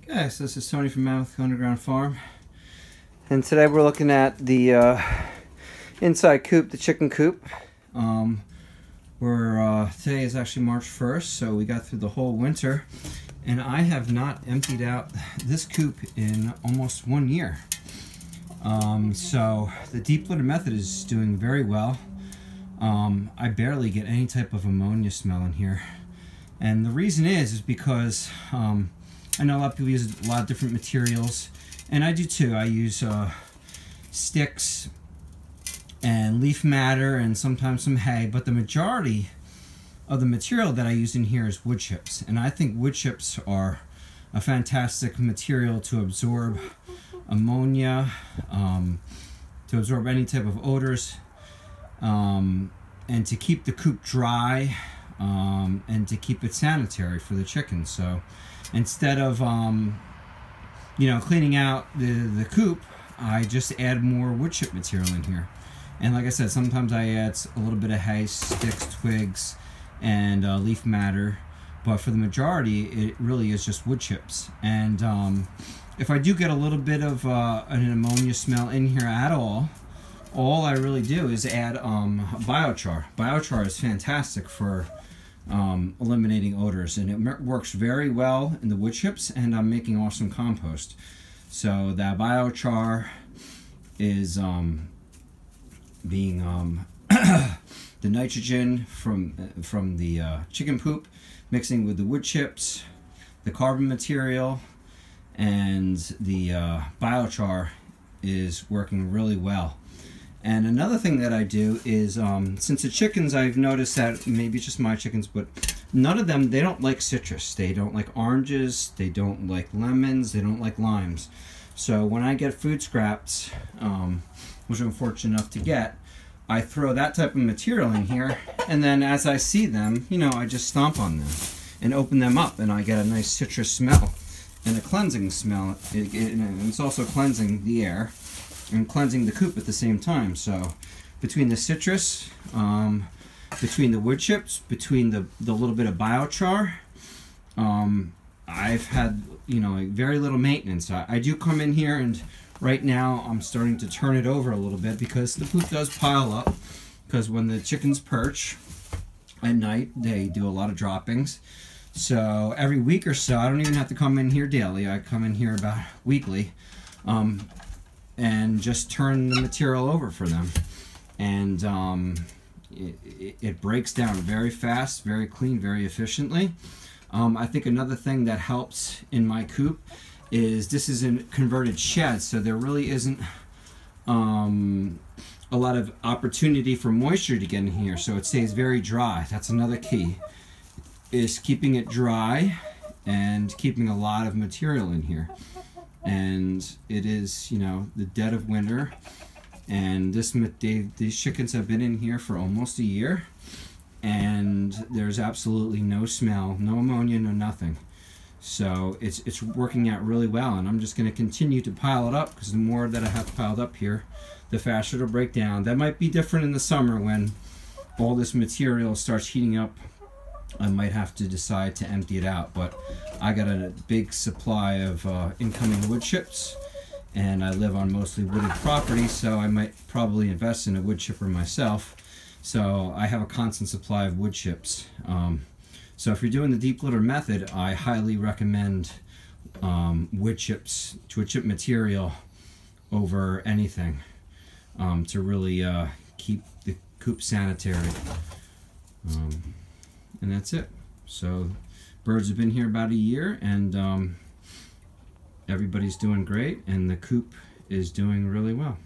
Guys, this is Tony from Mammoth Underground Farm, and today we're looking at the inside coop, the chicken coop. Today is actually March 1st, so we got through the whole winter, and I have not emptied out this coop in almost 1 year. So the deep litter method is doing very well. I barely get any type of ammonia smell in here, and the reason is because I know a lot of people use a lot of different materials, and I do too. I use sticks and leaf matter and sometimes some hay, but the majority of the material that I use in here is wood chips, and I think wood chips are a fantastic material to absorb ammonia, to absorb any type of odors, and to keep the coop dry, and to keep it sanitary for the chickens. So instead of cleaning out the coop, I just add more wood chip material in here. And like I said, sometimes I add a little bit of hay, sticks, twigs, and leaf matter, but for the majority it really is just wood chips. And if I do get a little bit of an ammonia smell in here at all I really do is add biochar. Biochar is fantastic for eliminating odors, and it works very well in the wood chips, and I'm making awesome compost. So that biochar is being the nitrogen from the chicken poop mixing with the wood chips, the carbon material, and the biochar is working really well. And another thing that I do is, since the chickens, I've noticed that, maybe it's just my chickens, but none of them, they don't like citrus. They don't like oranges, they don't like lemons, they don't like limes. So when I get food scraps, which I'm fortunate enough to get, I throw that type of material in here, and then as I see them, I just stomp on them and open them up, and I get a nice citrus smell and a cleansing smell. And it's also cleansing the air and cleansing the coop at the same time. So between the citrus, between the wood chips, between the little bit of biochar, I've had very little maintenance. I do come in here, and right now I'm starting to turn it over a little bit because the poop does pile up, because when the chickens perch at night they do a lot of droppings. So every week or so, I don't even have to come in here daily, I come in here about weekly, and just turn the material over for them. And it breaks down very fast, very clean, very efficiently. I think another thing that helps in my coop is this is a converted shed, so there really isn't a lot of opportunity for moisture to get in here, so it stays very dry. That's another key, is keeping it dry and keeping a lot of material in here. And it is, the dead of winter, and these chickens have been in here for almost a year, and there's absolutely no smell, no ammonia, no nothing. So it's working out really well, and I'm just going to continue to pile it up, because the more that I have piled up here, the faster it'll break down. That might be different in the summer when all this material starts heating up. I might have to decide to empty it out, but I got a big supply of incoming wood chips, and I live on mostly wooded property, so I might probably invest in a wood chipper myself. So I have a constant supply of wood chips. So if you're doing the deep litter method, I highly recommend wood chips, wood chip material over anything, to really keep the coop sanitary. And that's it. So birds have been here about a year, and everybody's doing great, and the coop is doing really well.